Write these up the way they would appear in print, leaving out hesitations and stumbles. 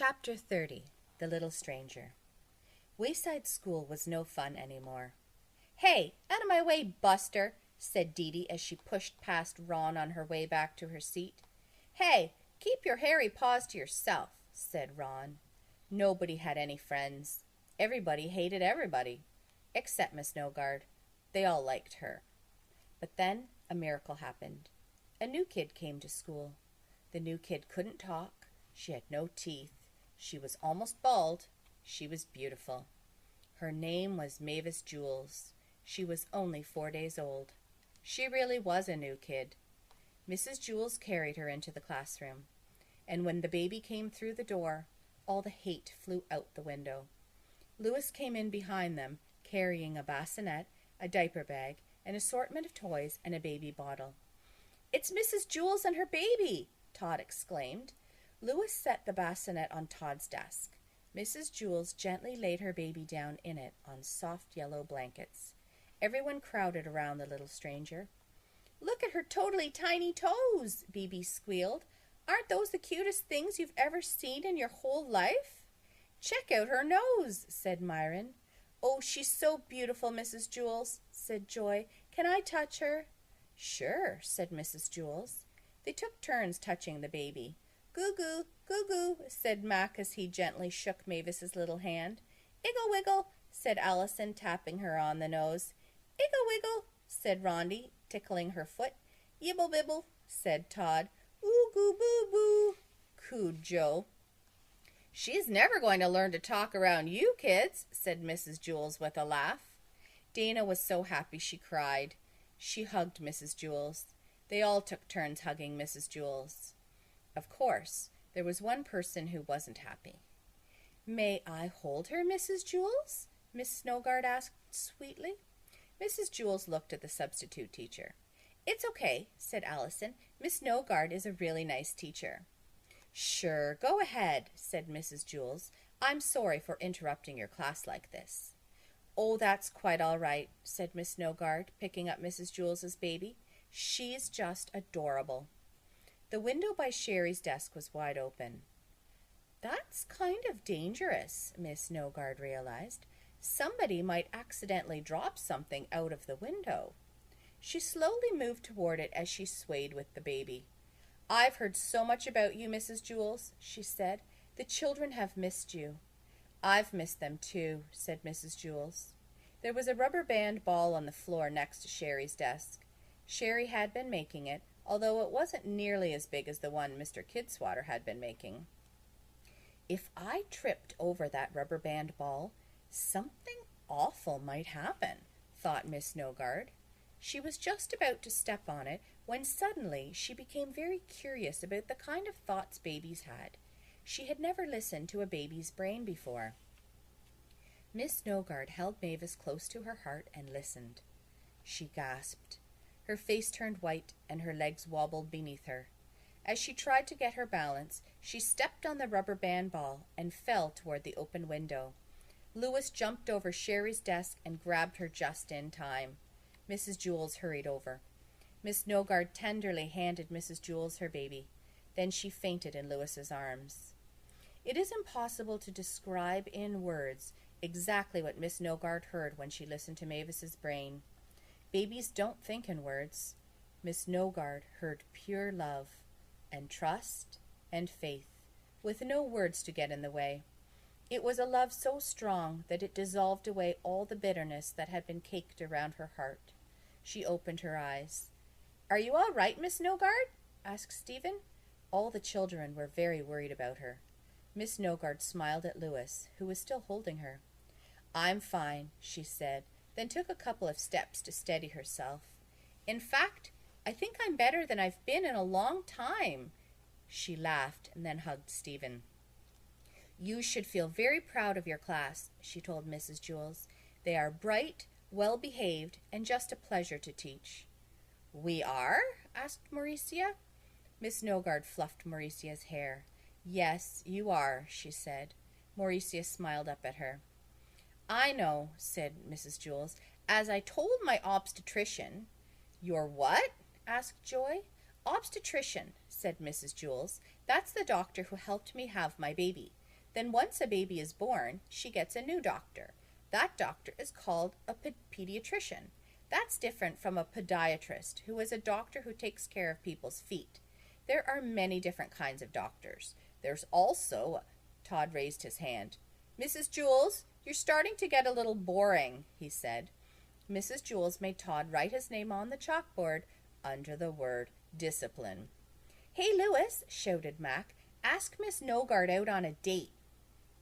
Chapter 30. The Little Stranger. Wayside School was no fun anymore. "Hey, out of my way, Buster," said Dee Dee as she pushed past Ron on her way back to her seat. "Hey, keep your hairy paws to yourself," said Ron. Nobody had any friends. Everybody hated everybody, except Miss Snowguard. They all liked her. But then a miracle happened. A new kid came to school. The new kid couldn't talk. She had no teeth. She was almost bald. She was beautiful. Her name was Mavis Jules. She was only 4 days old. She really was a new kid. Mrs. Jules carried her into the classroom, and when the baby came through the door, all the hate flew out the window. Louis came in behind them, carrying a bassinet, a diaper bag, an assortment of toys, and a baby bottle. "It's Mrs. Jules and her baby!" Todd exclaimed. Louis set the bassinet on Todd's desk. Mrs. Jules gently laid her baby down in it on soft yellow blankets. Everyone crowded around the little stranger. "Look at her totally tiny toes," Bebe squealed. "Aren't those the cutest things you've ever seen in your whole life?" "Check out her nose," said Myron. "Oh, she's so beautiful, Mrs. Jules," said Joy. "Can I touch her?" "Sure," said Mrs. Jules. They took turns touching the baby. "Goo-goo, goo-goo," said Mac as he gently shook Mavis's little hand. "Iggle-wiggle," said Allison, tapping her on the nose. "Iggle-wiggle," said Rondi, tickling her foot. "Yibble-bibble," said Todd. "Ooh-goo-boo-boo," cooed Joe. "She's never going to learn to talk around you kids," said Mrs. Jules with a laugh. Dana was so happy she cried. She hugged Mrs. Jules. They all took turns hugging Mrs. Jules. Of course, there was one person who wasn't happy. "May I hold her, Mrs. Jules?" Miss Snowguard asked sweetly. Mrs. Jules looked at the substitute teacher. "It's okay," said Allison. "Miss Snowguard is a really nice teacher." "Sure, go ahead," said Mrs. Jules. "I'm sorry for interrupting your class like this." "Oh, that's quite all right," said Miss Snowguard, picking up Mrs. Jules's baby. "She's just adorable." The window by Sherry's desk was wide open. "That's kind of dangerous," Miss Snowguard realized. "Somebody might accidentally drop something out of the window." She slowly moved toward it as she swayed with the baby. "I've heard so much about you, Mrs. Jules," she said. "The children have missed you." "I've missed them too," said Mrs. Jules. There was a rubber band ball on the floor next to Sherry's desk. Sherry had been making it, although it wasn't nearly as big as the one Mr. Kidswatter had been making. "If I tripped over that rubber band ball, something awful might happen," thought Miss Snowguard. She was just about to step on it when suddenly she became very curious about the kind of thoughts babies had. She had never listened to a baby's brain before. Miss Snowguard held Mavis close to her heart and listened. She gasped. Her face turned white and her legs wobbled beneath her. As she tried to get her balance, she stepped on the rubber band ball and fell toward the open window. Louis jumped over Sherry's desk and grabbed her just in time. Mrs. Jules hurried over. Miss Snowguard tenderly handed Mrs. Jules her baby. Then she fainted in Louis's arms. It is impossible to describe in words exactly what Miss Snowguard heard when she listened to Mavis's brain. Babies don't think in words. Miss Snowguard heard pure love and trust and faith, with no words to get in the way. It was a love so strong that it dissolved away all the bitterness that had been caked around her heart. She opened her eyes. "Are you all right, Miss Snowguard?" asked Stephen. All the children were very worried about her. Miss Snowguard smiled at Louis, who was still holding her. "I'm fine," she said, then took a couple of steps to steady herself. "In fact, I think I'm better than I've been in a long time." She laughed and then hugged Stephen. "You should feel very proud of your class," she told Mrs. Jules. "They are bright, well-behaved, and just a pleasure to teach." "We are?" asked Mauricia. Miss Snowguard fluffed Mauricia's hair. "Yes, you are," she said. Mauricia smiled up at her. "I know," said Mrs. Jules, "as I told my obstetrician." "Your what?" asked Joy. "Obstetrician," said Mrs. Jules. "That's the doctor who helped me have my baby. Then once a baby is born, she gets a new doctor. That doctor is called a pediatrician. That's different from a podiatrist, who is a doctor who takes care of people's feet. There are many different kinds of doctors. There's also, Todd raised his hand. Mrs. Jules, you're starting to get a little boring, he said. Mrs. Jules made Todd write his name on the chalkboard under the word discipline. Hey, Louis, shouted Mac, ask Miss Nogard out on a date.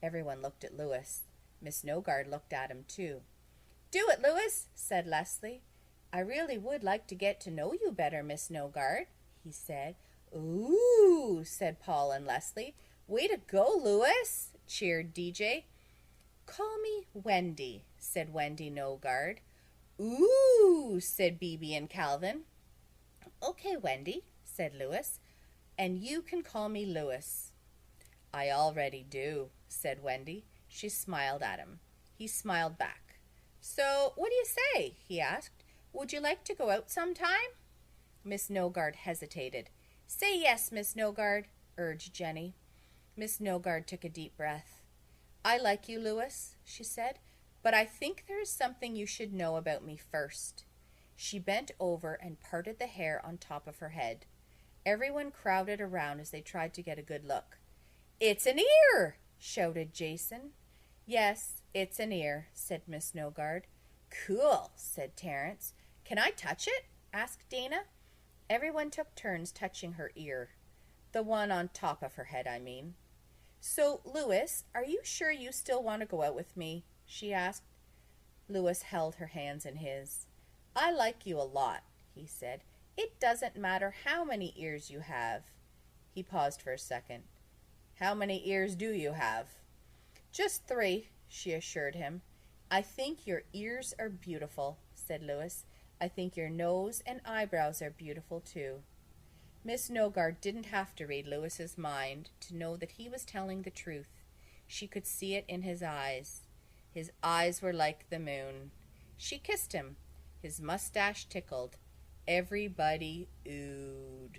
Everyone looked at Louis. Miss Nogard looked at him, too. Do it, Louis, said Leslie. I really would like to get to know you better, Miss Nogard, he said. Ooh, said Paul and Leslie. Way to go, Louis, cheered DJ. Call me Wendy, said Wendy Nogard. Ooh, said Bibi and Calvin. Okay, Wendy, said Louis, and you can call me Louis. I already do, said Wendy. She smiled at him. He smiled back. So, what do you say? He asked. Would you like to go out sometime? Miss Nogard hesitated. Say yes, Miss Nogard, urged Jenny. Miss Nogard took a deep breath. I like you, Louis, she said, but I think there is something you should know about me first. She bent over and parted the hair on top of her head. Everyone crowded around as they tried to get a good look. It's an ear, shouted Jason. Yes, it's an ear, said Miss Nogard. Cool, said Terence. Can I touch it? Asked Dana. Everyone took turns touching her ear. The one on top of her head, I mean. So, Louis, are you sure you still want to go out with me? She asked. Louis held her hands in his. I like you a lot, he said. It doesn't matter how many ears you have. He paused for a second. How many ears do you have? Just 3, she assured him. I think your ears are beautiful, said Louis. I think your nose and eyebrows are beautiful, too. Miss Nogard didn't have to read Louis's mind to know that he was telling the truth. She could see it in his eyes. His eyes were like the moon. She kissed him. His mustache tickled. Everybody oohed.